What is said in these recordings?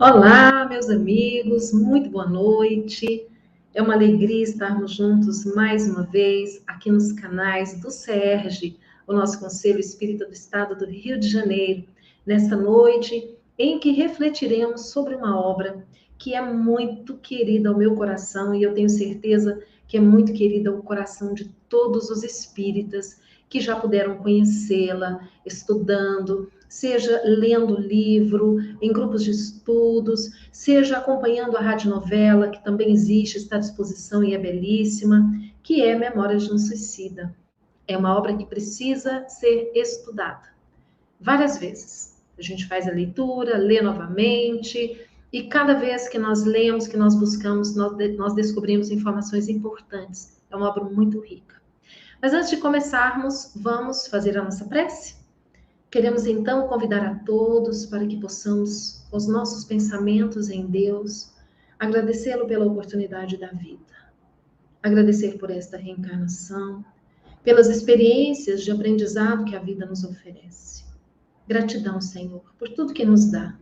Olá, meus amigos, muito boa noite. É uma alegria estarmos juntos mais uma vez aqui nos canais do CERJ, o nosso Conselho Espírita do Estado do Rio de Janeiro, nesta noite em que refletiremos sobre uma obra que é muito querida ao meu coração e eu tenho certeza que é muito querida ao coração de todos os espíritas que já puderam conhecê-la, estudando, seja lendo o livro, em grupos de estudos, seja acompanhando a radionovela, que também existe, está à disposição e é belíssima, que é Memórias de um Suicida. É uma obra que precisa ser estudada várias vezes. A gente faz a leitura, lê novamente, e cada vez que nós lemos, que nós buscamos, nós descobrimos informações importantes. É uma obra muito rica. Mas antes de começarmos, vamos fazer a nossa prece? Queremos então convidar a todos para que possamos, com os nossos pensamentos em Deus, agradecê-lo pela oportunidade da vida, agradecer por esta reencarnação, pelas experiências de aprendizado que a vida nos oferece. Gratidão, Senhor, por tudo que nos dá,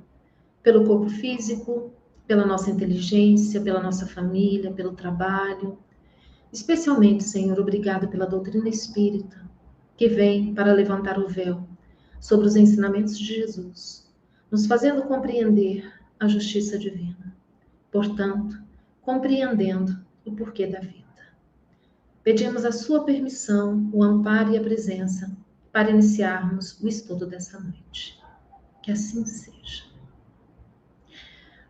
pelo corpo físico, pela nossa inteligência, pela nossa família, pelo trabalho. Especialmente, Senhor, obrigado pela doutrina espírita, que vem para levantar o véu sobre os ensinamentos de Jesus, nos fazendo compreender a justiça divina. Portanto, compreendendo o porquê da vida. Pedimos a sua permissão, o amparo e a presença para iniciarmos o estudo dessa noite. Que assim seja.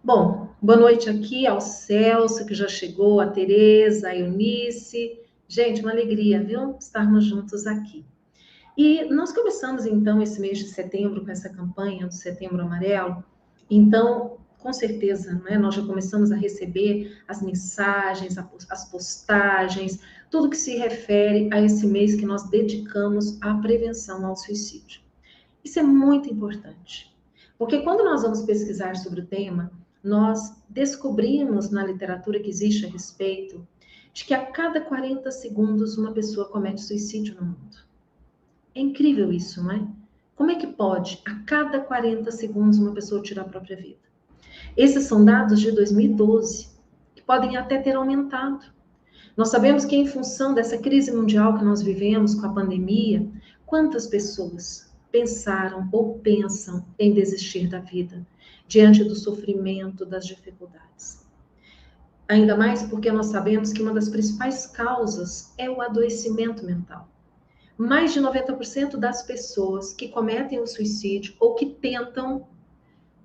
Bom, boa noite aqui ao Celso, que já chegou, a Tereza, a Eunice. Gente, uma alegria, viu? Estarmos juntos aqui. E nós começamos, então, esse mês de setembro com essa campanha do Setembro Amarelo. Então, com certeza, né, nós já começamos a receber as mensagens, as postagens, tudo que se refere a esse mês que nós dedicamos à prevenção ao suicídio. Isso é muito importante, porque quando nós vamos pesquisar sobre o tema, nós descobrimos na literatura que existe a respeito de que a cada 40 segundos uma pessoa comete suicídio no mundo. É incrível isso, não é? Como é que pode, a cada 40 segundos, uma pessoa tirar a própria vida? Esses são dados de 2012, que podem até ter aumentado. Nós sabemos que, em função dessa crise mundial que nós vivemos com a pandemia, quantas pessoas pensaram ou pensam em desistir da vida diante do sofrimento, das dificuldades? Ainda mais porque nós sabemos que uma das principais causas é o adoecimento mental. Mais de 90% das pessoas que cometem o suicídio ou que tentam,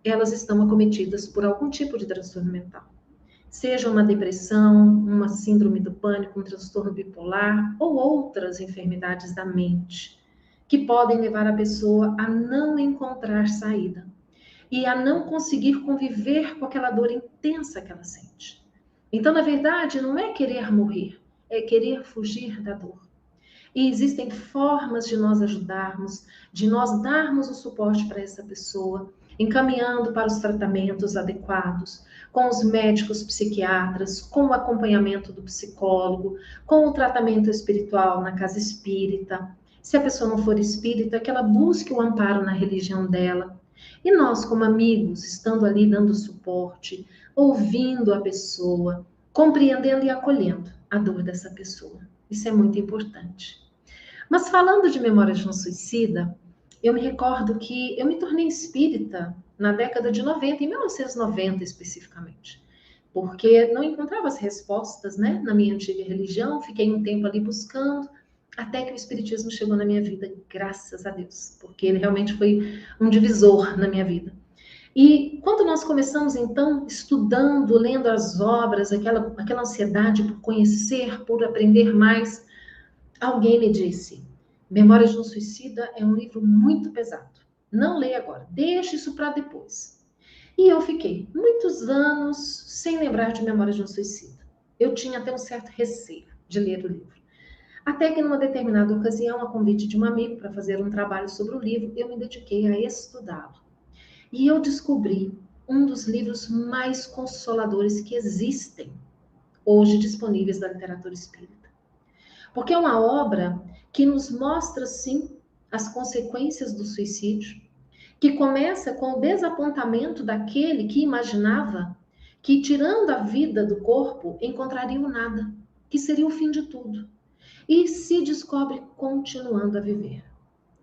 elas estão acometidas por algum tipo de transtorno mental. Seja uma depressão, uma síndrome do pânico, um transtorno bipolar ou outras enfermidades da mente, que podem levar a pessoa a não encontrar saída e a não conseguir conviver com aquela dor intensa que ela sente. Então, na verdade, não é querer morrer, é querer fugir da dor. E existem formas de nós ajudarmos, de nós darmos o suporte para essa pessoa, encaminhando para os tratamentos adequados, com os médicos psiquiatras, com o acompanhamento do psicólogo, com o tratamento espiritual na casa espírita. Se a pessoa não for espírita, que ela busque o amparo na religião dela. E nós, como amigos, estando ali dando suporte, ouvindo a pessoa, compreendendo e acolhendo a dor dessa pessoa. Isso é muito importante. Mas falando de Memórias de um Suicida, eu me recordo que eu me tornei espírita na década de 90, em 1990 especificamente, porque não encontrava as respostas, né, na minha antiga religião, fiquei um tempo ali buscando, até que o espiritismo chegou na minha vida, graças a Deus, porque ele realmente foi um divisor na minha vida. E quando nós começamos, então, estudando, lendo as obras, aquela ansiedade por conhecer, por aprender mais, alguém me disse: Memórias de um Suicida é um livro muito pesado. Não leia agora, deixe isso para depois. E eu fiquei muitos anos sem lembrar de Memórias de um Suicida. Eu tinha até um certo receio de ler o livro. Até que, numa determinada ocasião, a convite de um amigo para fazer um trabalho sobre o livro, eu me dediquei a estudá-lo. E eu descobri um dos livros mais consoladores que existem hoje disponíveis da literatura espírita. Porque é uma obra que nos mostra, sim, as consequências do suicídio, que começa com o desapontamento daquele que imaginava que, tirando a vida do corpo, encontraria o nada, que seria o fim de tudo. E se descobre continuando a viver.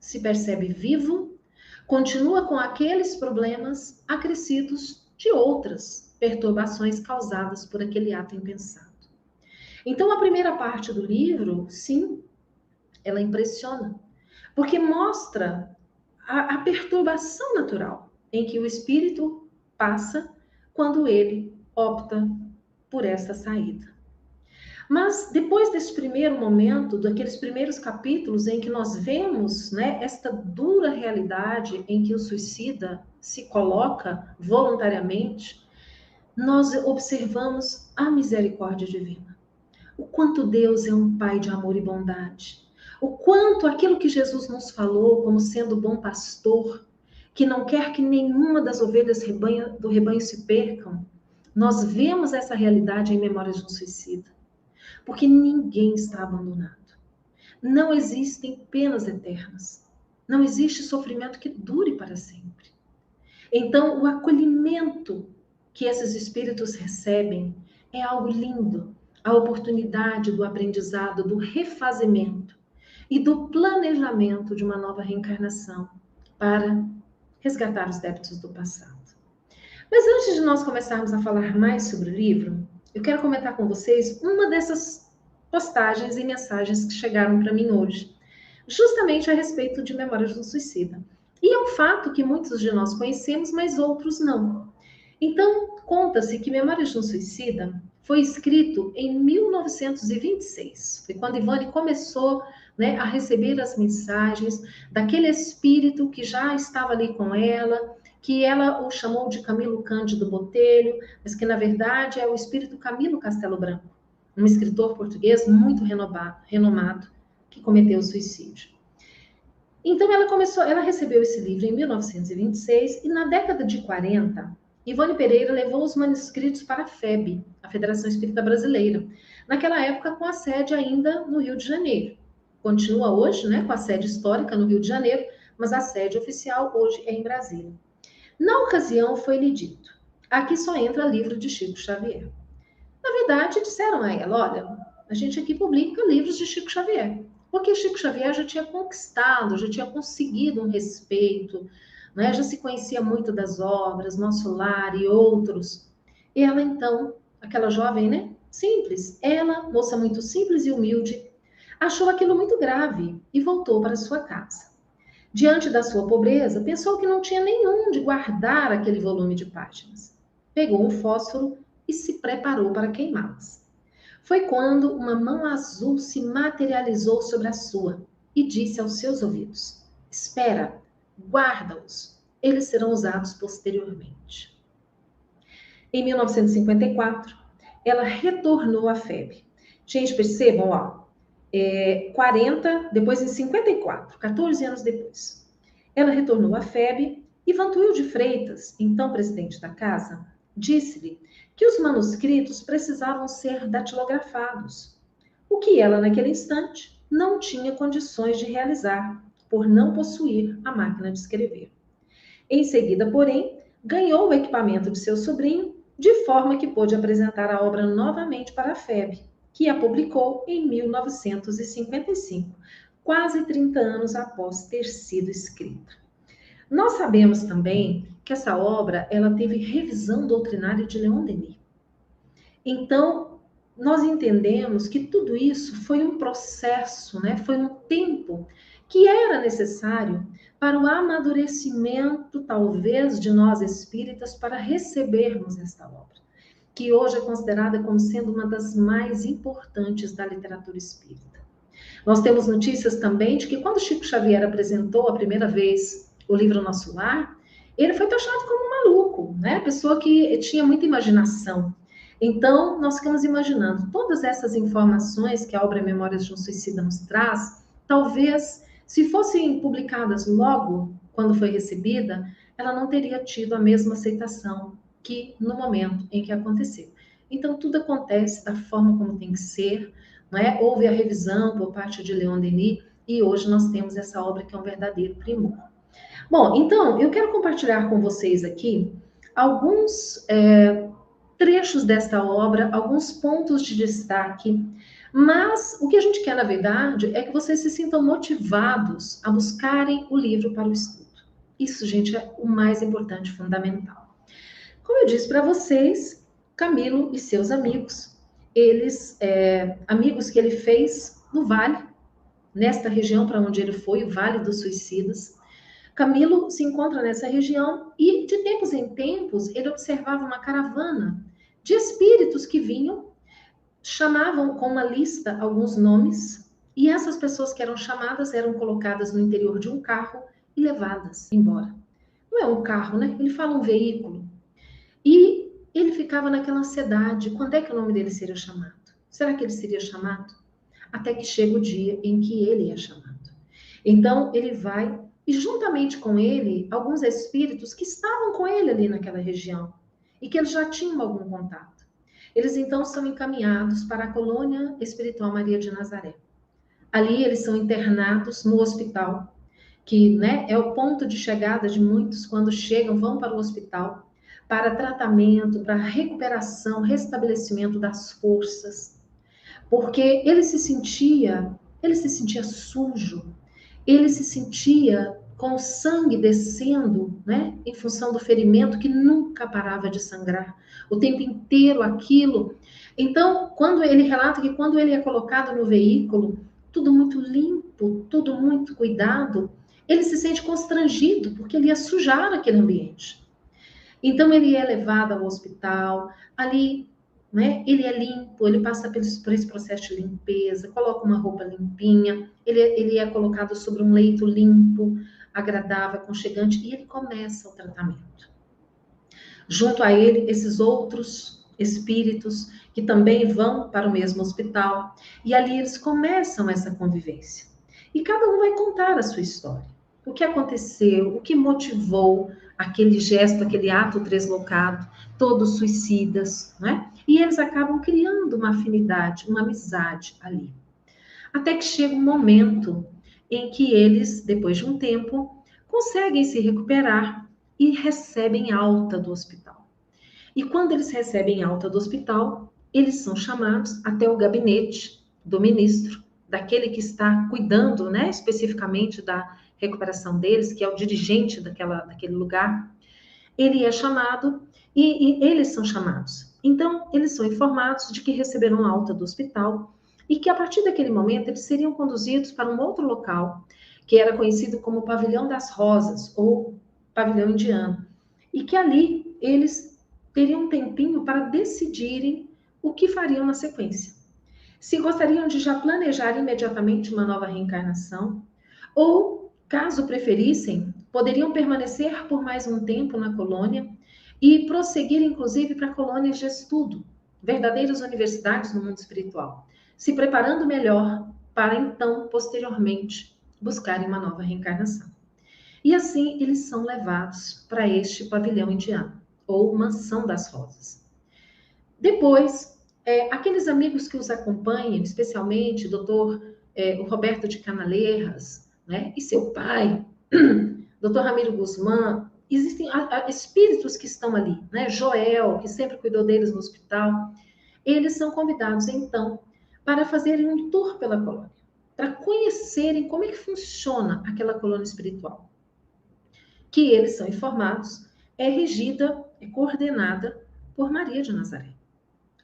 Se percebe vivo, continua com aqueles problemas acrescidos de outras perturbações causadas por aquele ato impensado. Então, a primeira parte do livro, sim, ela impressiona, porque mostra a perturbação natural em que o espírito passa quando ele opta por essa saída. Mas depois desse primeiro momento, daqueles primeiros capítulos em que nós vemos, né, esta dura realidade em que o suicida se coloca voluntariamente, nós observamos a misericórdia divina. O quanto Deus é um Pai de amor e bondade. O quanto aquilo que Jesus nos falou como sendo bom pastor, que não quer que nenhuma das ovelhas do rebanho se percam, nós vemos essa realidade em Memórias de um Suicida. Porque ninguém está abandonado. Não existem penas eternas. Não existe sofrimento que dure para sempre. Então, o acolhimento que esses espíritos recebem é algo lindo. A oportunidade do aprendizado, do refazimento e do planejamento de uma nova reencarnação para resgatar os débitos do passado. Mas antes de nós começarmos a falar mais sobre o livro, eu quero comentar com vocês uma dessas postagens e mensagens que chegaram para mim hoje, justamente a respeito de Memórias de um Suicida. E é um fato que muitos de nós conhecemos, mas outros não. Então, conta-se que Memórias de um Suicida foi escrito em 1926. Foi quando Ivone começou, né, a receber as mensagens daquele espírito que já estava ali com ela, que ela o chamou de Camilo Cândido Botelho, mas que na verdade é o espírito Camilo Castelo Branco, um escritor português muito renomado, que cometeu suicídio. Então ela recebeu esse livro em 1926 e na década de 40, Ivone Pereira levou os manuscritos para a FEB, a Federação Espírita Brasileira, naquela época com a sede ainda no Rio de Janeiro. Continua hoje, né, com a sede histórica no Rio de Janeiro, mas a sede oficial hoje é em Brasília. Na ocasião foi-lhe dito: aqui só entra livro de Chico Xavier. Na verdade, disseram a ela: olha, a gente aqui publica livros de Chico Xavier, porque Chico Xavier já tinha conquistado, já tinha conseguido um respeito, né? Já se conhecia muito das obras, Nosso Lar e outros. E ela então, aquela jovem, né, simples, ela, moça muito simples e humilde, achou aquilo muito grave e voltou para sua casa. Diante da sua pobreza, pensou que não tinha nenhum de guardar aquele volume de páginas. Pegou um fósforo e se preparou para queimá-las. Foi quando uma mão azul se materializou sobre a sua e disse aos seus ouvidos: espera, guarda-os, eles serão usados posteriormente. Em 1954, ela retornou à FEB. Gente, percebam, ó, 40, depois em 54, 14 anos depois. Ela retornou à FEB e Vantuil de Freitas, então presidente da casa, disse-lhe que os manuscritos precisavam ser datilografados, o que ela, naquele instante, não tinha condições de realizar, por não possuir a máquina de escrever. Em seguida, porém, ganhou o equipamento de seu sobrinho, de forma que pôde apresentar a obra novamente para a FEB, que a publicou em 1955, quase 30 anos após ter sido escrita. Nós sabemos também que essa obra ela teve revisão doutrinária de Leon Denis. Então, nós entendemos que tudo isso foi um processo, né? Foi um tempo que era necessário para o amadurecimento, talvez, de nós espíritas para recebermos esta obra, que hoje é considerada como sendo uma das mais importantes da literatura espírita. Nós temos notícias também de que quando Chico Xavier apresentou a primeira vez o livro Nosso Lar, ele foi taxado como um maluco, né? Pessoa que tinha muita imaginação. Então, nós ficamos imaginando todas essas informações que a obra Memórias de um Suicida nos traz, talvez, se fossem publicadas logo quando foi recebida, ela não teria tido a mesma aceitação que no momento em que aconteceu. Então, tudo acontece da forma como tem que ser, não é? Houve a revisão por parte de Leon Denis e hoje nós temos essa obra que é um verdadeiro primor. Bom, então, eu quero compartilhar com vocês aqui alguns trechos desta obra, alguns pontos de destaque, mas o que a gente quer, na verdade, é que vocês se sintam motivados a buscarem o livro para o estudo. Isso, gente, é o mais importante, fundamental. Como eu disse para vocês, Camilo e seus amigos, eles, amigos que ele fez no Vale, nesta região para onde ele foi, o Vale dos Suicidas. Camilo se encontra nessa região e, de tempos em tempos, ele observava uma caravana de espíritos que vinham, chamavam com uma lista alguns nomes, e essas pessoas que eram chamadas eram colocadas no interior de um carro e levadas embora. Não é um carro, né? Ele fala um veículo. E ele ficava naquela ansiedade, quando é que o nome dele seria chamado? Será que ele seria chamado? Até que chega o dia em que ele é chamado. Então, ele vai, e juntamente com ele, alguns espíritos que estavam com ele ali naquela região, e que eles já tinham algum contato. Eles então são encaminhados para a colônia espiritual Maria de Nazaré. Ali eles são internados no hospital, que, né, é o ponto de chegada de muitos quando chegam, vão para o hospital, para tratamento, para recuperação, restabelecimento das forças, porque ele se sentia sujo, ele se sentia com o sangue descendo, né, em função do ferimento que nunca parava de sangrar, o tempo inteiro aquilo. Então, quando ele relata que quando ele é colocado no veículo, tudo muito limpo, tudo muito cuidado, ele se sente constrangido, porque ele ia sujar aquele ambiente. Então, ele é levado ao hospital, ali, né, ele é limpo, ele passa por esse processo de limpeza, coloca uma roupa limpinha, ele é colocado sobre um leito limpo, agradável, aconchegante, e ele começa o tratamento. Junto a ele, esses outros espíritos que também vão para o mesmo hospital, e ali eles começam essa convivência. E cada um vai contar a sua história. O que aconteceu, o que motivou aquele gesto, aquele ato deslocado, todos suicidas, né? E eles acabam criando uma afinidade, uma amizade ali. Até que chega um momento em que eles, depois de um tempo, conseguem se recuperar e recebem alta do hospital. E quando eles recebem alta do hospital, eles são chamados até o gabinete do ministro, daquele que está cuidando, né, especificamente da recuperação deles, que é o dirigente daquele lugar. Ele é chamado e eles são chamados. Então, eles são informados de que receberam alta do hospital e que a partir daquele momento eles seriam conduzidos para um outro local, que era conhecido como Pavilhão das Rosas ou Pavilhão Indiano, e que ali eles teriam um tempinho para decidirem o que fariam na sequência. Se gostariam de já planejar imediatamente uma nova reencarnação, ou, caso preferissem, poderiam permanecer por mais um tempo na colônia e prosseguir, inclusive, para colônias de estudo, verdadeiras universidades no mundo espiritual, se preparando melhor para então, posteriormente, buscarem uma nova reencarnação. E assim eles são levados para este pavilhão indiano, ou Mansão das Rosas. Depois, aqueles amigos que os acompanham, especialmente o Roberto de Canaleiras, né, e seu pai, Dr. Ramiro Guzmán, existem espíritos que estão ali, né, Joel, que sempre cuidou deles no hospital, eles são convidados, então, para fazerem um tour pela colônia, para conhecerem como é que funciona aquela colônia espiritual, que eles são informados, é regida, é coordenada por Maria de Nazaré,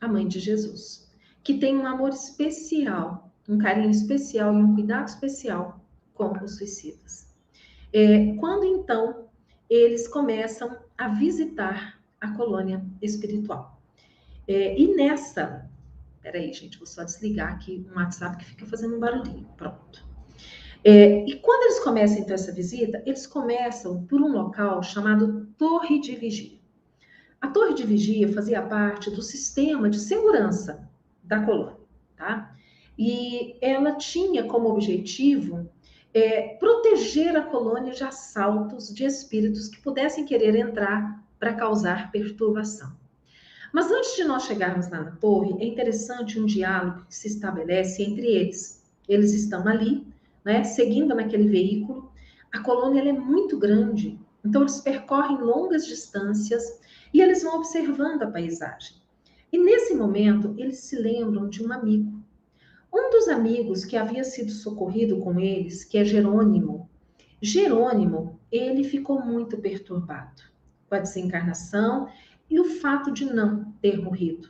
a mãe de Jesus, que tem um amor especial, um carinho especial e um cuidado especial com os suicidas. Quando então eles começam a visitar a colônia espiritual. E nessa... Peraí, gente, vou só desligar aqui um WhatsApp que fica fazendo um barulhinho. Pronto. E quando eles começam então essa visita, eles começam por um local chamado Torre de Vigia. A Torre de Vigia fazia parte do sistema de segurança da colônia, tá? E ela tinha como objetivo proteger a colônia de assaltos de espíritos que pudessem querer entrar para causar perturbação. Mas antes de nós chegarmos lá na torre, é interessante um diálogo que se estabelece entre eles. Eles estão ali, né, seguindo naquele veículo, A colônia ela é muito grande, então eles percorrem longas distâncias e eles vão observando a paisagem. E nesse momento, eles se lembram de um amigo. Um dos amigos que havia sido socorrido com eles, que é Jerônimo. Jerônimo, ele ficou muito perturbado com a desencarnação e o fato de não ter morrido.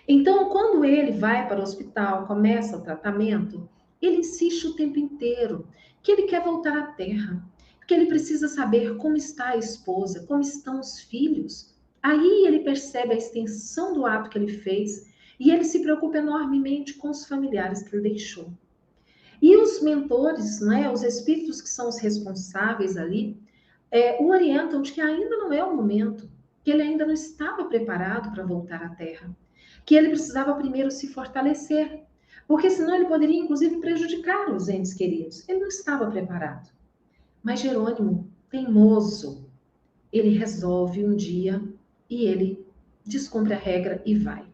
Então, quando ele vai para o hospital, começa o tratamento, ele insiste o tempo inteiro que ele quer voltar à Terra, que ele precisa saber como está a esposa, como estão os filhos. Aí ele percebe a extensão do ato que ele fez e ele se preocupa enormemente com os familiares que ele deixou. E os mentores, né, os espíritos que são os responsáveis ali, o orientam de que ainda não é o momento, que ele ainda não estava preparado para voltar à Terra, que ele precisava primeiro se fortalecer, porque senão ele poderia, inclusive, prejudicar os entes queridos. Ele não estava preparado. Mas Jerônimo, teimoso, ele resolve um dia e ele descumpre a regra e vai.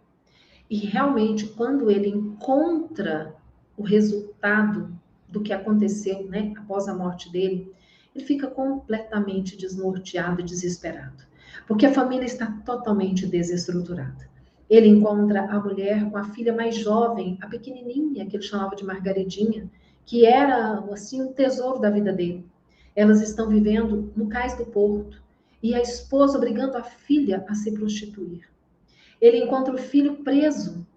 E realmente, quando ele encontra o resultado do que aconteceu, né, após a morte dele, ele fica completamente desnorteado e desesperado, porque a família está totalmente desestruturada. Ele encontra a mulher com a filha mais jovem, a pequenininha, que ele chamava de Margaridinha, que era assim um tesouro da vida dele. Elas estão vivendo no cais do porto e a esposa obrigando a filha a se prostituir. Ele encontra o filho preso.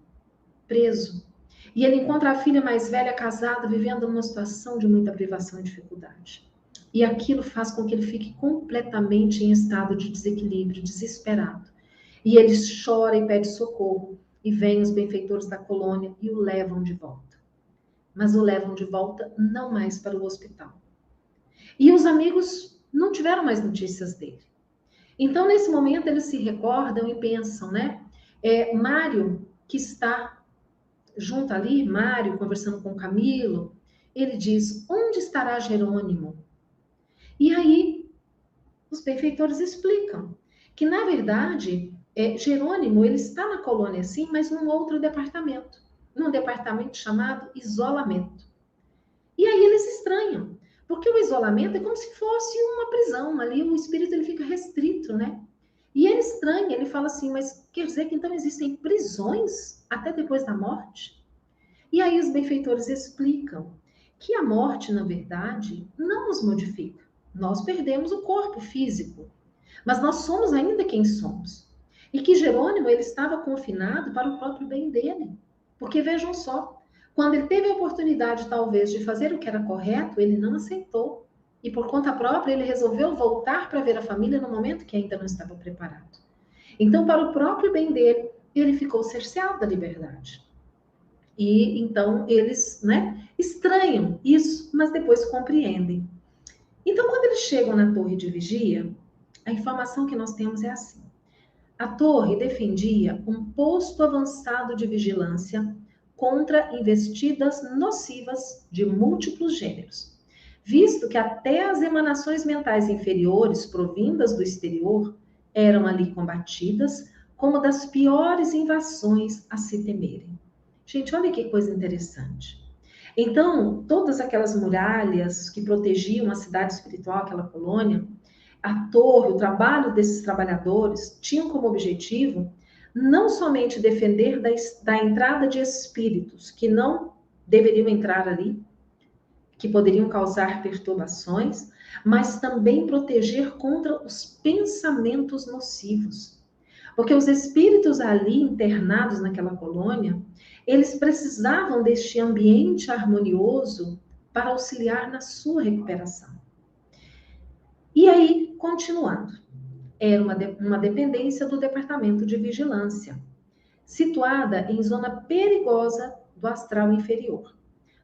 E ele encontra a filha mais velha casada, vivendo numa situação de muita privação e dificuldade. E aquilo faz com que ele fique completamente em estado de desequilíbrio, desesperado. E ele chora e pede socorro. E vêm os benfeitores da colônia e o levam de volta. Mas o levam de volta não mais para o hospital. E os amigos não tiveram mais notícias dele. Então, nesse momento, eles se recordam e pensam, né? Mário, que está junto ali, Mário, conversando com Camilo, ele diz, onde estará Jerônimo? E aí, os benfeitores explicam que, na verdade, Jerônimo, ele está na colônia, sim, mas num outro departamento, num departamento chamado isolamento. E aí eles estranham, porque o isolamento é como se fosse uma prisão, ali o espírito ele fica restrito, né? E ele estranha, ele fala assim, mas quer dizer que então existem prisões até depois da morte? E aí os benfeitores explicam que a morte, na verdade, não nos modifica. Nós perdemos o corpo físico, mas nós somos ainda quem somos. E que Jerônimo ele estava confinado para o próprio bem dele. Porque vejam só, quando ele teve a oportunidade talvez de fazer o que era correto, ele não aceitou. E por conta própria ele resolveu voltar para ver a família no momento que ainda não estava preparado. Então, para o próprio bem dele, ele ficou cerceado da liberdade. E então eles, né, estranham isso, mas depois compreendem. Então, quando eles chegam na torre de vigia, a informação que nós temos é assim. A torre defendia um posto avançado de vigilância contra investidas nocivas de múltiplos gêneros, visto que até as emanações mentais inferiores provindas do exterior eram ali combatidas como das piores invasões a se temerem. Gente, olha que coisa interessante. Então, todas aquelas muralhas que protegiam a cidade espiritual, aquela colônia, a torre, o trabalho desses trabalhadores tinham como objetivo não somente defender da entrada de espíritos que não deveriam entrar ali, que poderiam causar perturbações, mas também proteger contra os pensamentos nocivos. Porque os espíritos ali internados naquela colônia, eles precisavam deste ambiente harmonioso para auxiliar na sua recuperação. E aí, continuando, era uma dependência do Departamento de Vigilância, situada em zona perigosa do astral inferior,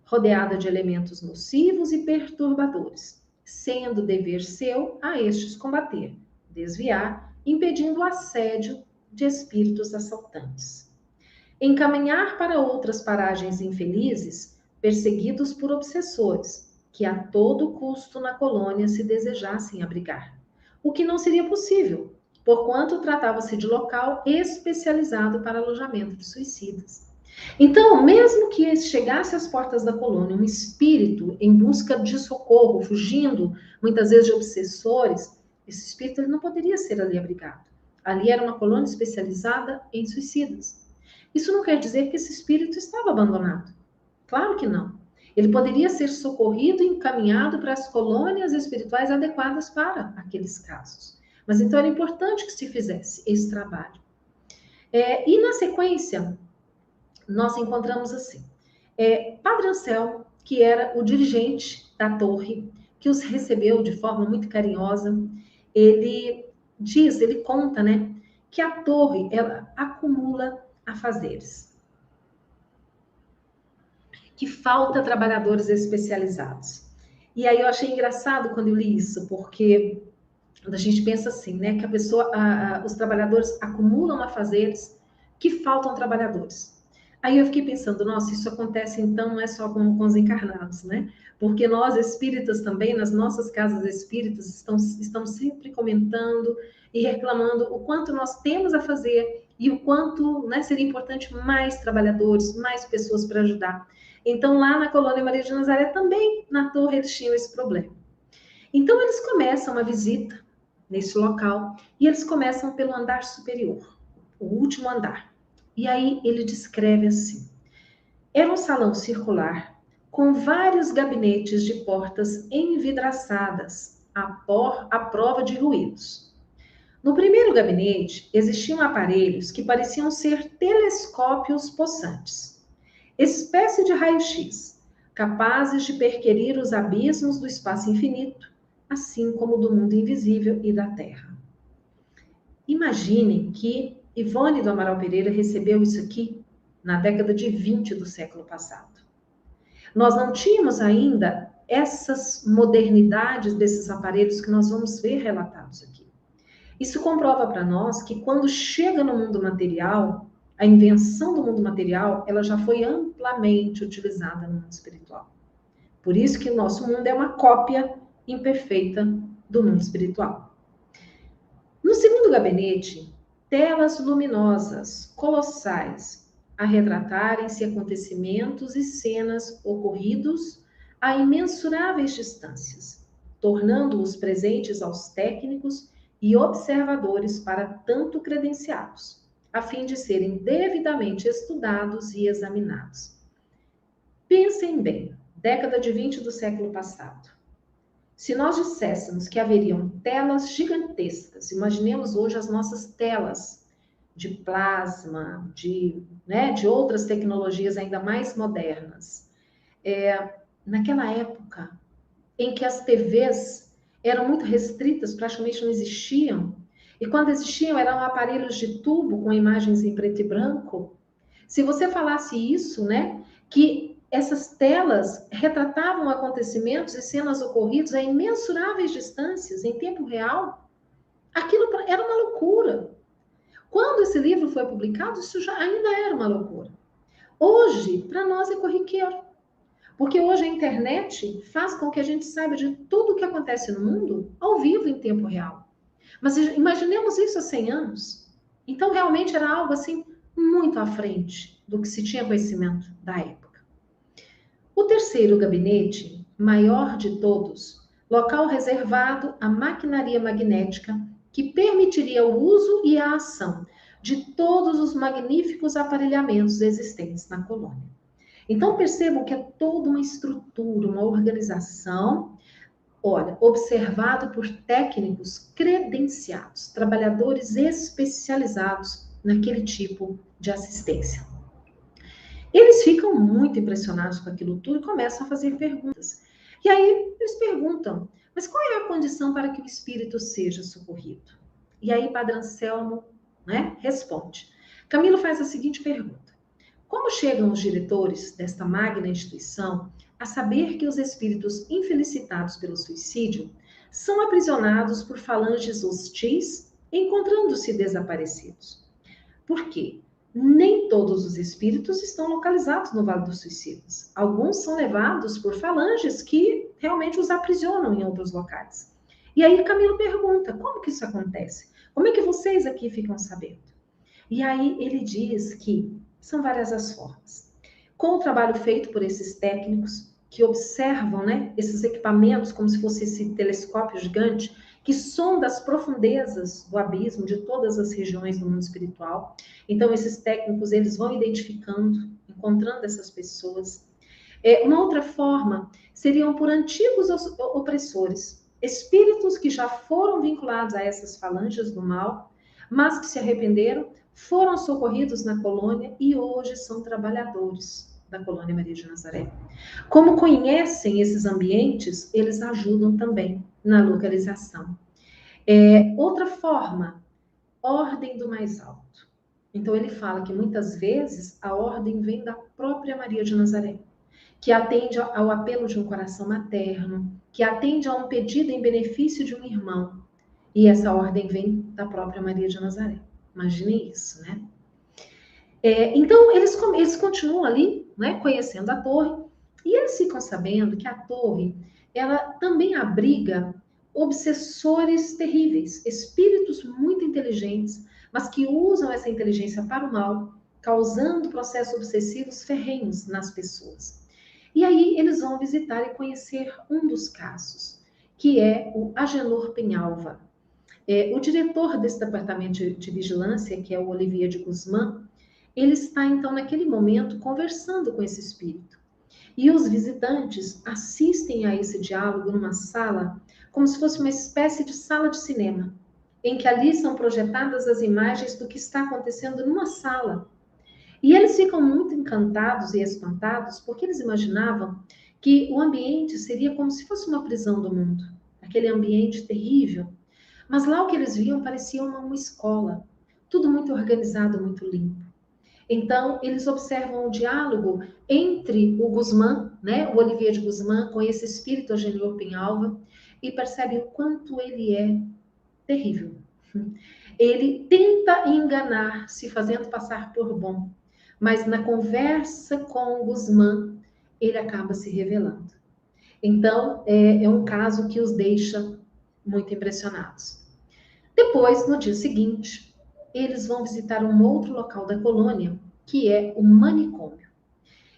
rodeada de elementos nocivos e perturbadores, sendo dever seu a estes combater, desviar, impedindo o assédio de espíritos assaltantes. Encaminhar para outras paragens infelizes, perseguidos por obsessores, que a todo custo na colônia se desejassem abrigar, o que não seria possível, porquanto tratava-se de local especializado para alojamento de suicidas. Então, mesmo que chegasse às portas da colônia um espírito em busca de socorro, fugindo muitas vezes de obsessores, esse espírito ele não poderia ser ali abrigado. Ali era uma colônia especializada em suicidas. Isso não quer dizer que esse espírito estava abandonado. Claro que não. Ele poderia ser socorrido e encaminhado para as colônias espirituais adequadas para aqueles casos. Mas então era importante que se fizesse esse trabalho. E na sequência, nós encontramos assim, Padre Anselmo, que era o dirigente da torre, que os recebeu de forma muito carinhosa, ele ele conta, né, que a torre, ela acumula afazeres, que falta trabalhadores especializados. E aí eu achei engraçado quando eu li isso, porque a gente pensa assim, né, que a pessoa, os trabalhadores acumulam afazeres, que faltam trabalhadores. Aí eu fiquei pensando, nossa, isso acontece então não é só com os encarnados, né? Porque nós espíritas também, nas nossas casas espíritas, estamos sempre comentando e reclamando o quanto nós temos a fazer e o quanto, né, seria importante mais trabalhadores, mais pessoas para ajudar. Então, lá na Colônia Maria de Nazaré, também na torre, eles tinham esse problema. Então, eles começam a visita nesse local e eles começam pelo andar superior, o último andar. E aí ele descreve assim: era um salão circular com vários gabinetes de portas envidraçadas à prova de ruídos. No primeiro gabinete existiam aparelhos que pareciam ser telescópios possantes, espécie de raio-x, capazes de perquirir os abismos do espaço infinito, assim como do mundo invisível e da Terra. Imaginem que Ivone do Amaral Pereira recebeu isso aqui na década de 20 do século passado. Nós não tínhamos ainda essas modernidades desses aparelhos que nós vamos ver relatados aqui. Isso comprova para nós que quando chega no mundo material, a invenção do mundo material, ela já foi amplamente utilizada no mundo espiritual. Por isso que o nosso mundo é uma cópia imperfeita do mundo espiritual. No segundo gabinete, telas luminosas, colossais, a retratarem-se acontecimentos e cenas ocorridos a imensuráveis distâncias, tornando-os presentes aos técnicos e observadores para tanto credenciados, a fim de serem devidamente estudados e examinados. Pensem bem, década de 20 do século passado. Se nós disséssemos que haveriam telas gigantescas, imaginemos hoje as nossas telas de plasma, de outras tecnologias ainda mais modernas. Naquela época em que as TVs eram muito restritas, praticamente não existiam, e quando existiam eram aparelhos de tubo com imagens em preto e branco. Se você falasse isso, né, que essas telas retratavam acontecimentos e cenas ocorridos a imensuráveis distâncias, em tempo real, aquilo era uma loucura. Quando esse livro foi publicado, isso já ainda era uma loucura. Hoje, para nós é corriqueiro, porque hoje a internet faz com que a gente saiba de tudo o que acontece no mundo ao vivo, em tempo real. Mas imaginemos isso há 100 anos. Então, realmente era algo assim muito à frente do que se tinha conhecimento da época. O terceiro gabinete, maior de todos, local reservado à maquinaria magnética que permitiria o uso e a ação de todos os magníficos aparelhamentos existentes na colônia. Então percebam que é toda uma estrutura, uma organização, olha, observado por técnicos credenciados, trabalhadores especializados naquele tipo de assistência. Eles ficam muito impressionados com aquilo tudo e começam a fazer perguntas. E aí eles perguntam, mas qual é a condição para que o espírito seja socorrido? E aí Padre Anselmo, né, responde. Camilo faz a seguinte pergunta: como chegam os diretores desta magna instituição a saber que os espíritos infelicitados pelo suicídio são aprisionados por falanges hostis, encontrando-se desaparecidos? Por quê? Nem todos os espíritos estão localizados no Vale dos Suicidas. Alguns são levados por falanges que realmente os aprisionam em outros locais. E aí Camilo pergunta, como que isso acontece? Como é que vocês aqui ficam sabendo? E aí ele diz que São várias as formas. Com o trabalho feito por esses técnicos, que observam, né, esses equipamentos como se fosse esse telescópio gigante, que sonda as profundezas do abismo de todas as regiões do mundo espiritual. Então, esses técnicos, eles vão identificando, encontrando essas pessoas. Uma outra forma seriam por antigos opressores, espíritos que já foram vinculados a essas falanges do mal, mas que se arrependeram, foram socorridos na colônia e hoje são trabalhadores da colônia Maria de Nazaré. Como conhecem esses ambientes, eles ajudam também na localização. Outra forma, ordem do mais alto. Então ele fala que muitas vezes a ordem vem da própria Maria de Nazaré, que atende ao apelo de um coração materno, que atende a um pedido em benefício de um irmão. E essa ordem vem da própria Maria de Nazaré. Imagine isso, né? Então, eles continuam ali, né, conhecendo a torre, e eles ficam sabendo que a torre, ela também abriga obsessores terríveis, espíritos muito inteligentes, mas que usam essa inteligência para o mal, causando processos obsessivos ferrenhos nas pessoas. E aí eles vão visitar e conhecer um dos casos, que é o Agenor Penhalva. O diretor desse departamento de vigilância, que é o Olivier de Guzmán, ele está então naquele momento conversando com esse espírito. E os visitantes assistem a esse diálogo numa sala, como se fosse uma espécie de sala de cinema, em que ali são projetadas as imagens do que está acontecendo numa sala. E eles ficam muito encantados e espantados, porque eles imaginavam que o ambiente seria como se fosse uma prisão do mundo, aquele ambiente terrível. Mas lá o que eles viam parecia uma escola, tudo muito organizado, muito limpo. Então, eles observam o diálogo entre o Guzmán, né, o Olivier de Guzmán, com esse espírito Agenor Penhalva, e percebem o quanto ele é terrível. Ele tenta enganar, se fazendo passar por bom, mas na conversa com o Guzmán, ele acaba se revelando. Então, é um caso que os deixa muito impressionados. Depois, no dia seguinte, eles vão visitar um outro local da colônia, que é o manicômio.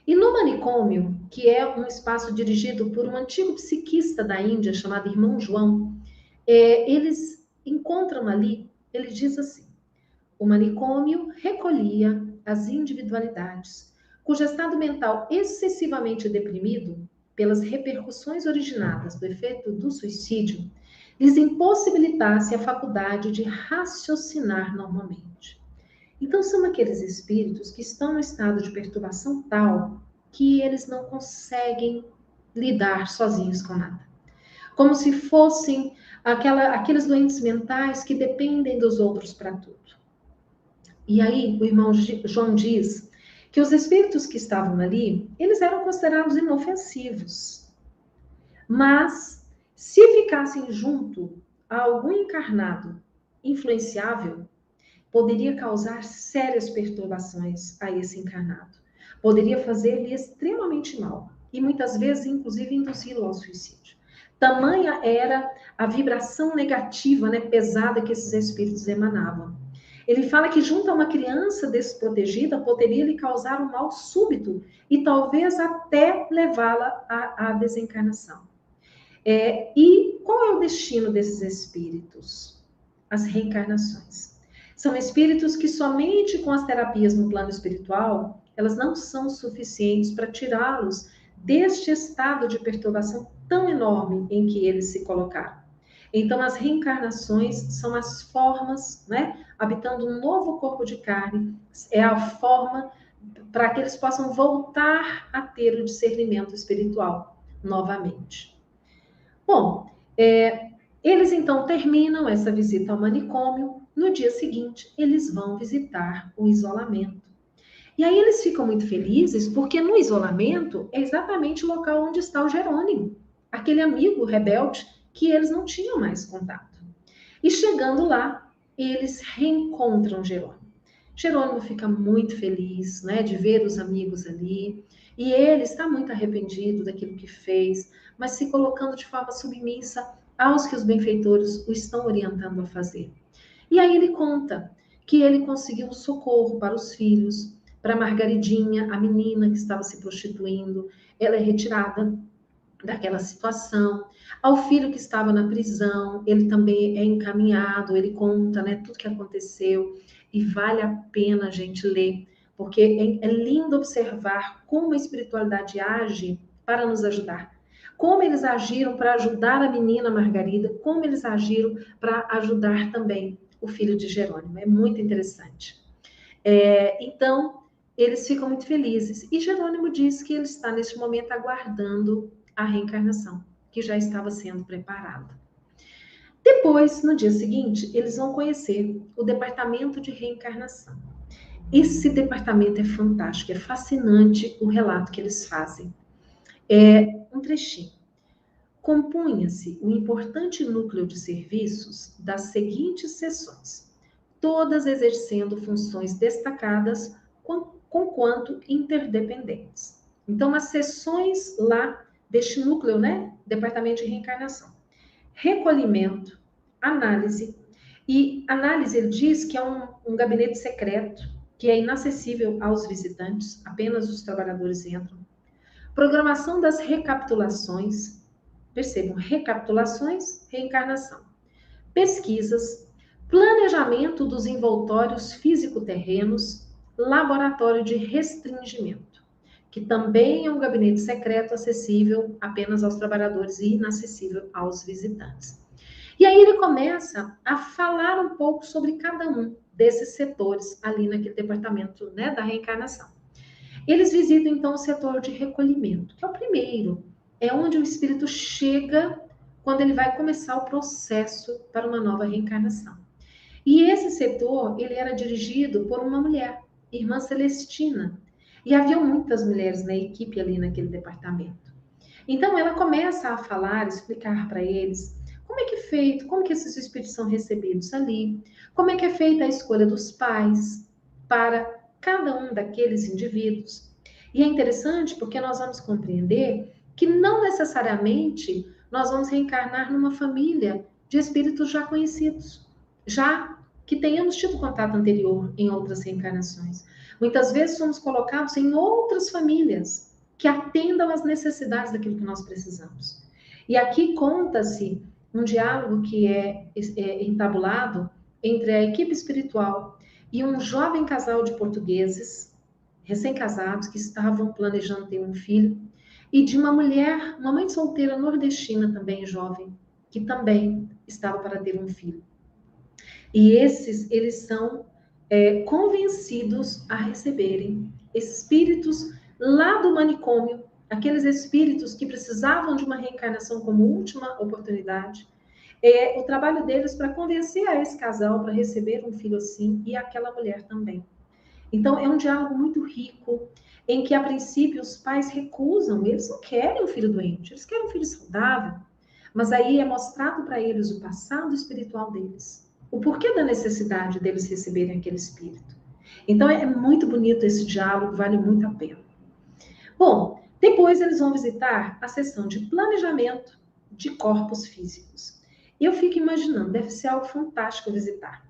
E no manicômio, que é um espaço dirigido por um antigo psiquista da Índia chamado Irmão João, eles encontram ali, ele diz assim: o manicômio recolhia as individualidades, cujo estado mental excessivamente deprimido, pelas repercussões originadas do efeito do suicídio, lhes impossibilitasse a faculdade de raciocinar normalmente. Então, são aqueles espíritos que estão no estado de perturbação tal que eles não conseguem lidar sozinhos com nada. Como se fossem aqueles doentes mentais que dependem dos outros para tudo. E aí, o irmão João diz que os espíritos que estavam ali, eles eram considerados inofensivos. Mas, se ficassem junto a algum encarnado influenciável, poderia causar sérias perturbações a esse encarnado. Poderia fazer-lhe extremamente mal. E muitas vezes, inclusive, induzi-lo ao suicídio. Tamanha era a vibração negativa, né, pesada que esses espíritos emanavam. Ele fala que junto a uma criança desprotegida poderia lhe causar um mal súbito e talvez até levá-la à desencarnação. E qual é o destino desses espíritos? As reencarnações. São espíritos que somente com as terapias no plano espiritual, elas não são suficientes para tirá-los deste estado de perturbação tão enorme em que eles se colocaram. Então, as reencarnações são as formas, né? Habitando um novo corpo de carne, é a forma para que eles possam voltar a ter o discernimento espiritual novamente. Bom, eles então terminam essa visita ao manicômio. No dia seguinte, eles vão visitar o isolamento. E aí eles ficam muito felizes porque no isolamento é exatamente o local onde está o Jerônimo, aquele amigo rebelde que eles não tinham mais contato. E chegando lá, eles reencontram Jerônimo. Jerônimo fica muito feliz, né, de ver os amigos ali, e ele está muito arrependido daquilo que fez, mas se colocando de forma submissa aos que os benfeitores o estão orientando a fazer. E aí ele conta que ele conseguiu socorro para os filhos, para Margaridinha, a menina que estava se prostituindo, ela é retirada daquela situação. Ao filho que estava na prisão, ele também é encaminhado, ele conta, né, tudo que aconteceu, e vale a pena a gente ler, porque é lindo observar como a espiritualidade age para nos ajudar. Como eles agiram para ajudar a menina Margarida, como eles agiram para ajudar também o filho de Jerônimo. É muito interessante. Então, eles ficam muito felizes. E Jerônimo diz que ele está, neste momento, aguardando a reencarnação, que já estava sendo preparada. Depois, no dia seguinte, eles vão conhecer o departamento de reencarnação. Esse departamento é fantástico, é fascinante o relato que eles fazem. Um trechinho. Compunha-se o importante núcleo de serviços das seguintes seções, todas exercendo funções destacadas conquanto interdependentes. Então, as seções lá deste núcleo, né? Departamento de reencarnação. Recolhimento, análise. E análise, ele diz que é um gabinete secreto, que é inacessível aos visitantes, apenas os trabalhadores entram. Programação das recapitulações. Percebam, recapitulações, reencarnação. Pesquisas, planejamento dos envoltórios físico-terrenos, laboratório de restringimento, que também é um gabinete secreto acessível apenas aos trabalhadores e inacessível aos visitantes. E aí ele começa a falar um pouco sobre cada um desses setores ali naquele departamento, né, da reencarnação. Eles visitam então o setor de recolhimento, que é o primeiro, é onde o espírito chega quando ele vai começar o processo para uma nova reencarnação. E esse setor, ele era dirigido por uma mulher, irmã Celestina. E havia muitas mulheres na equipe ali naquele departamento. Então ela começa a falar, explicar para eles como é que é feito, como que esses espíritos são recebidos ali, como é que é feita a escolha dos pais para cada um daqueles indivíduos. E é interessante porque nós vamos compreender que não necessariamente nós vamos reencarnar numa família de espíritos já conhecidos, já que tenhamos tido contato anterior em outras reencarnações. Muitas vezes somos colocados em outras famílias que atendam às necessidades daquilo que nós precisamos. E aqui conta-se um diálogo que é entabulado entre a equipe espiritual e um jovem casal de portugueses, recém-casados, que estavam planejando ter um filho, e de uma mulher, uma mãe solteira nordestina também jovem, que também estava para ter um filho. E eles são convencidos a receberem espíritos lá do manicômio, aqueles espíritos que precisavam de uma reencarnação como última oportunidade. O trabalho deles para convencer a esse casal para receber um filho assim e aquela mulher também. Então, é um diálogo muito rico, em que, a princípio, os pais recusam, eles não querem um filho doente, eles querem um filho saudável. Mas aí é mostrado para eles o passado espiritual deles, o porquê da necessidade deles receberem aquele espírito. Então, é muito bonito esse diálogo, vale muito a pena. Bom, depois eles vão visitar a seção de planejamento de corpos físicos. Eu fico imaginando, deve ser algo fantástico visitar.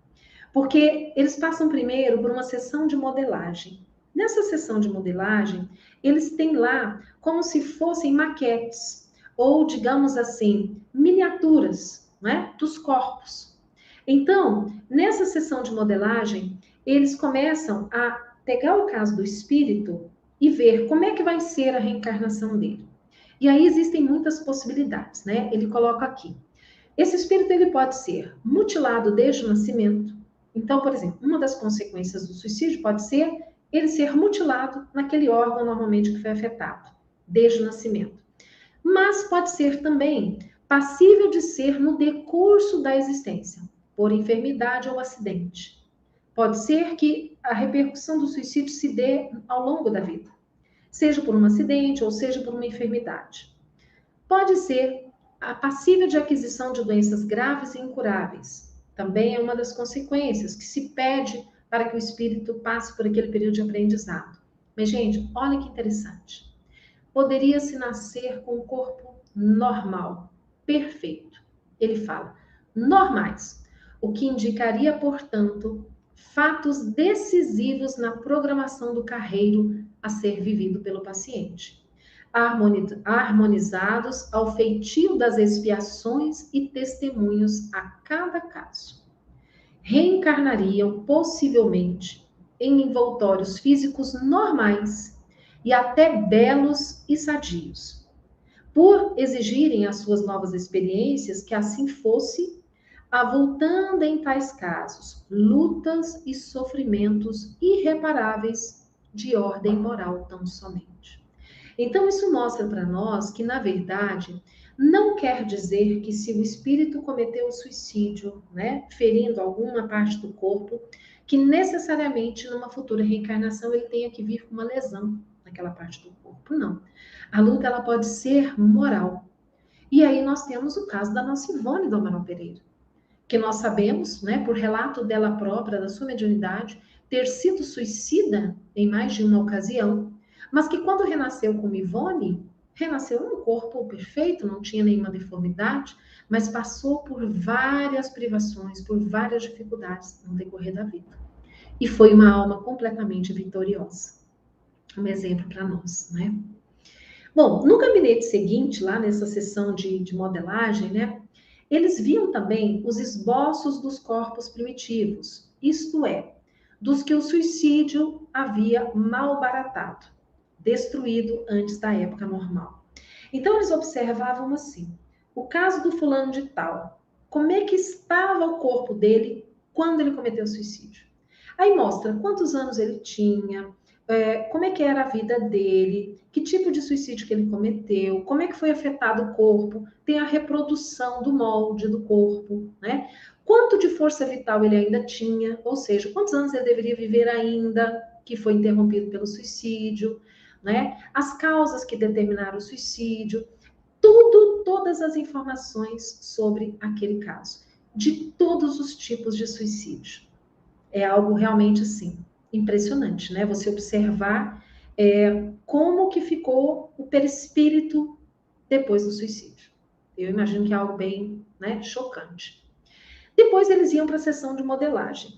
Porque eles passam primeiro por uma sessão de modelagem. Nessa sessão de modelagem, eles têm lá como se fossem maquetes, ou, digamos assim, miniaturas, né, dos corpos. Então, nessa sessão de modelagem, eles começam a pegar o caso do espírito e ver como é que vai ser a reencarnação dele. E aí existem muitas possibilidades, né? Ele coloca aqui. Esse espírito ele pode ser mutilado desde o nascimento. Então, por exemplo, uma das consequências do suicídio pode ser ele ser mutilado naquele órgão normalmente que foi afetado, desde o nascimento. Mas pode ser também passível de ser no decurso da existência, por enfermidade ou acidente. Pode ser que a repercussão do suicídio se dê ao longo da vida, seja por um acidente ou seja por uma enfermidade. Pode ser passível de aquisição de doenças graves e incuráveis. Também é uma das consequências que se pede para que o espírito passe por aquele período de aprendizado. Mas, gente, olha que interessante. Poderia-se nascer com um corpo normal, perfeito. Ele fala, normais, o que indicaria, portanto, fatos decisivos na programação do carreiro a ser vivido pelo paciente, harmonizados ao feitio das expiações e testemunhos a cada caso. Reencarnariam possivelmente em envoltórios físicos normais e até belos e sadios, por exigirem as suas novas experiências que assim fosse, avultando em tais casos lutas e sofrimentos irreparáveis de ordem moral tão somente. Então, isso mostra para nós que, na verdade, não quer dizer que se o espírito cometeu suicídio, né, ferindo alguma parte do corpo, que necessariamente numa futura reencarnação ele tenha que vir com uma lesão naquela parte do corpo. Não. A luta ela pode ser moral. E aí nós temos o caso da nossa Ivone do Amaral Pereira, que nós sabemos, né, por relato dela própria, da sua mediunidade, ter sido suicida em mais de uma ocasião, mas que quando renasceu como Ivone, renasceu num corpo perfeito, não tinha nenhuma deformidade, mas passou por várias privações, por várias dificuldades no decorrer da vida. E foi uma alma completamente vitoriosa. Um exemplo para nós, né? Bom, no gabinete seguinte, lá nessa sessão de modelagem, né, eles viam também os esboços dos corpos primitivos, isto é, dos que o suicídio havia malbaratado, destruído antes da época normal. Então, eles observavam assim, o caso do fulano de tal, como é que estava o corpo dele quando ele cometeu o suicídio. Aí mostra quantos anos ele tinha, como é que era a vida dele, que tipo de suicídio que ele cometeu, como é que foi afetado o corpo, tem a reprodução do molde do corpo, né? Quanto de força vital ele ainda tinha, ou seja, quantos anos ele deveria viver ainda, que foi interrompido pelo suicídio, né? As causas que determinaram o suicídio, todas as informações sobre aquele caso, de todos os tipos de suicídio. É algo realmente, assim, impressionante, né? Você observar como que ficou o perispírito depois do suicídio. Eu imagino que é algo bem, né, chocante. Depois eles iam para a sessão de modelagem.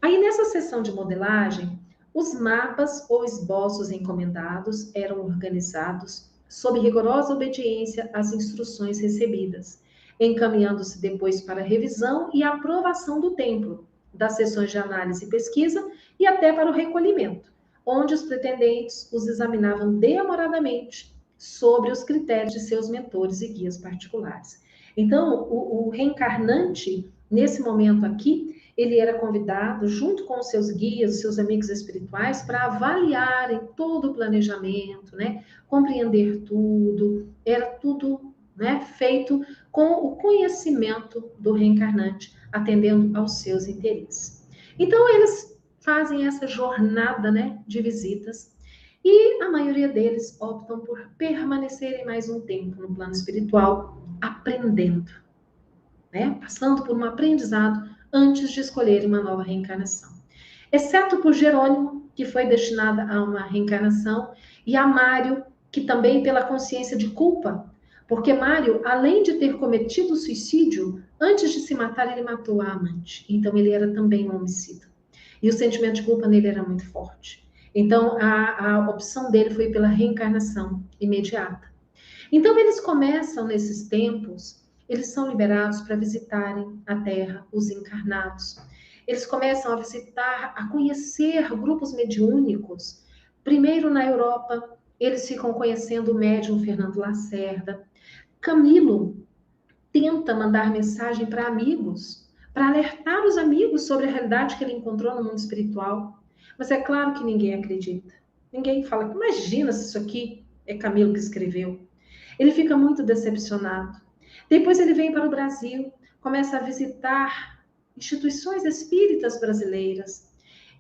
Aí nessa sessão de modelagem, os mapas ou esboços encomendados eram organizados sob rigorosa obediência às instruções recebidas, encaminhando-se depois para revisão e aprovação do templo, das sessões de análise e pesquisa e até para o recolhimento, onde os pretendentes os examinavam demoradamente sobre os critérios de seus mentores e guias particulares. Então, o reencarnante, nesse momento aqui, ele era convidado, junto com os seus guias, os seus amigos espirituais, para avaliarem todo o planejamento, né? Compreender tudo, era tudo, né, feito com o conhecimento do reencarnante, atendendo aos seus interesses. Então, eles fazem essa jornada, né, de visitas, e a maioria deles optam por permanecerem mais um tempo no plano espiritual, aprendendo, né, passando por um aprendizado antes de escolherem uma nova reencarnação. Exceto por Jerônimo, que foi destinada a uma reencarnação, e a Mário, que também pela consciência de culpa, porque Mário, além de ter cometido suicídio, antes de se matar, ele matou a amante. Então, ele era também um homicida. E o sentimento de culpa nele era muito forte. Então, a opção dele foi pela reencarnação imediata. Então, eles começam, nesses tempos, eles são liberados para visitarem a Terra, os encarnados. Eles começam a visitar, a conhecer grupos mediúnicos. Primeiro na Europa, eles ficam conhecendo o médium Fernando Lacerda. Camilo tenta mandar mensagem para amigos, para alertar os amigos sobre a realidade que ele encontrou no mundo espiritual. Mas é claro que ninguém acredita. Ninguém fala, imagina se isso aqui é Camilo que escreveu. Ele fica muito decepcionado. Depois ele vem para o Brasil, começa a visitar instituições espíritas brasileiras.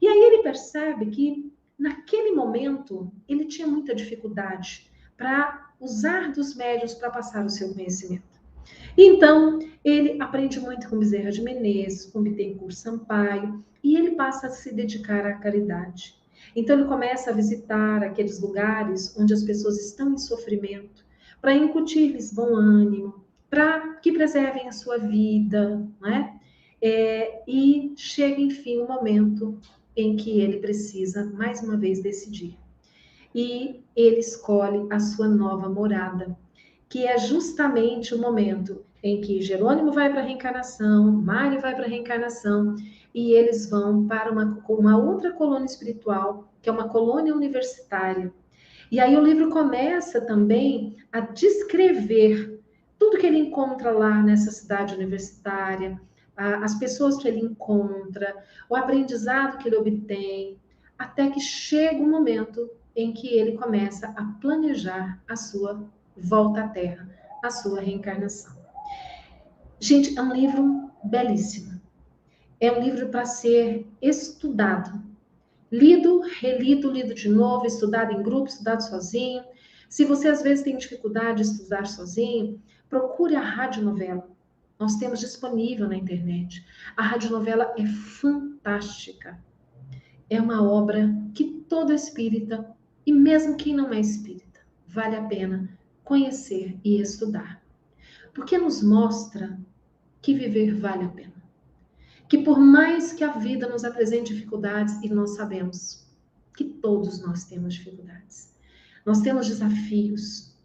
E aí ele percebe que, naquele momento, ele tinha muita dificuldade para usar dos médiuns para passar o seu conhecimento. Então, ele aprende muito com Bezerra de Menezes, com Bittencourt Sampaio, e ele passa a se dedicar à caridade. Então, ele começa a visitar aqueles lugares onde as pessoas estão em sofrimento, para incutir-lhes bom ânimo, para que preservem a sua vida, né? E chega, enfim, o momento em que ele precisa, mais uma vez, decidir. E ele escolhe a sua nova morada, que é justamente o momento em que Jerônimo vai para a reencarnação, Mário vai para a reencarnação, e eles vão para uma outra colônia espiritual, que é uma colônia universitária. E aí o livro começa também a descrever tudo que ele encontra lá nessa cidade universitária, as pessoas que ele encontra, o aprendizado que ele obtém, até que chega o momento em que ele começa a planejar a sua volta à Terra, a sua reencarnação. Gente, é um livro belíssimo. É um livro para ser estudado. Lido, relido, lido de novo, estudado em grupo, estudado sozinho. Se você às vezes tem dificuldade de estudar sozinho, procure a radionovela. Nós temos disponível na internet. A radionovela é fantástica. É uma obra que todo espírita, e mesmo quem não é espírita, vale a pena conhecer e estudar. Porque nos mostra que viver vale a pena. Que por mais que a vida nos apresente dificuldades, e nós sabemos que todos nós temos dificuldades, nós temos desafios,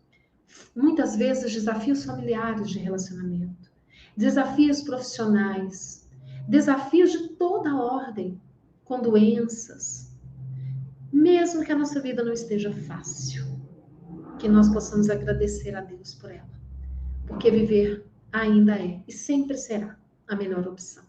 muitas vezes desafios familiares de relacionamento, desafios profissionais, desafios de toda ordem, com doenças, mesmo que a nossa vida não esteja fácil, que nós possamos agradecer a Deus por ela, porque viver ainda é e sempre será a melhor opção.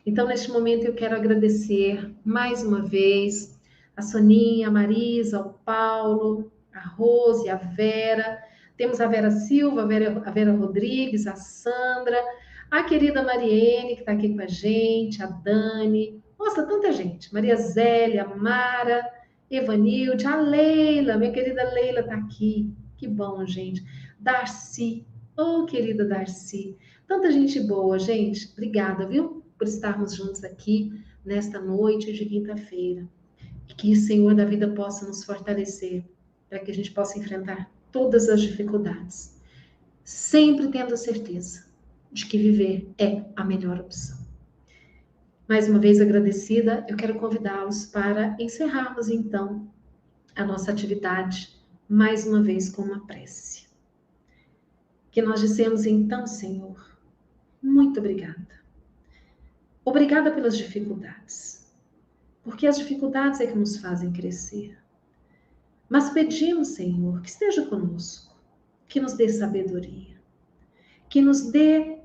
Então, neste momento, eu quero agradecer mais uma vez a Soninha, a Marisa, o Paulo, a Rose, a Vera. Temos a Vera Silva, a Vera Rodrigues, a Sandra, a querida Mariene, que está aqui com a gente, a Dani. Nossa, tanta gente. Maria Zélia, a Mara, Evanilde, a Leila, minha querida Leila está aqui. Que bom, gente. Darcy, oh, querida Darcy. Tanta gente boa, gente. Obrigada, viu? Por estarmos juntos aqui nesta noite de quinta-feira. Que o Senhor da vida possa nos fortalecer para que a gente possa enfrentar todas as dificuldades, sempre tendo a certeza de que viver é a melhor opção. Mais uma vez agradecida, eu quero convidá-los para encerrarmos então a nossa atividade mais uma vez com uma prece. Que nós dissemos então, Senhor, muito obrigada. Obrigada pelas dificuldades, porque as dificuldades é que nos fazem crescer. Mas pedimos, Senhor, que esteja conosco, que nos dê sabedoria, que nos dê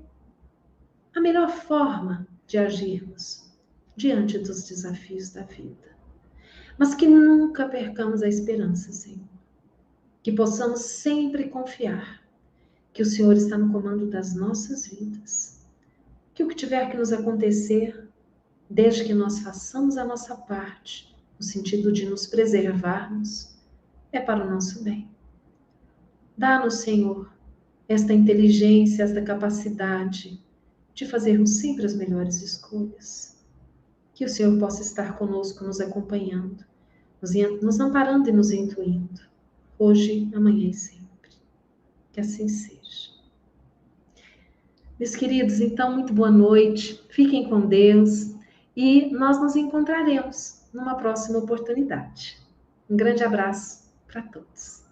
a melhor forma de agirmos diante dos desafios da vida. Mas que nunca percamos a esperança, Senhor. Que possamos sempre confiar que o Senhor está no comando das nossas vidas. Que o que tiver que nos acontecer, desde que nós façamos a nossa parte, no sentido de nos preservarmos, é para o nosso bem. Dá-nos, Senhor, esta inteligência, esta capacidade de fazermos sempre as melhores escolhas. Que o Senhor possa estar conosco, nos acompanhando, nos amparando e nos intuindo, hoje, amanhã e sempre. Que assim seja. Meus queridos, então, muito boa noite, fiquem com Deus e nós nos encontraremos numa próxima oportunidade. Um grande abraço para todos.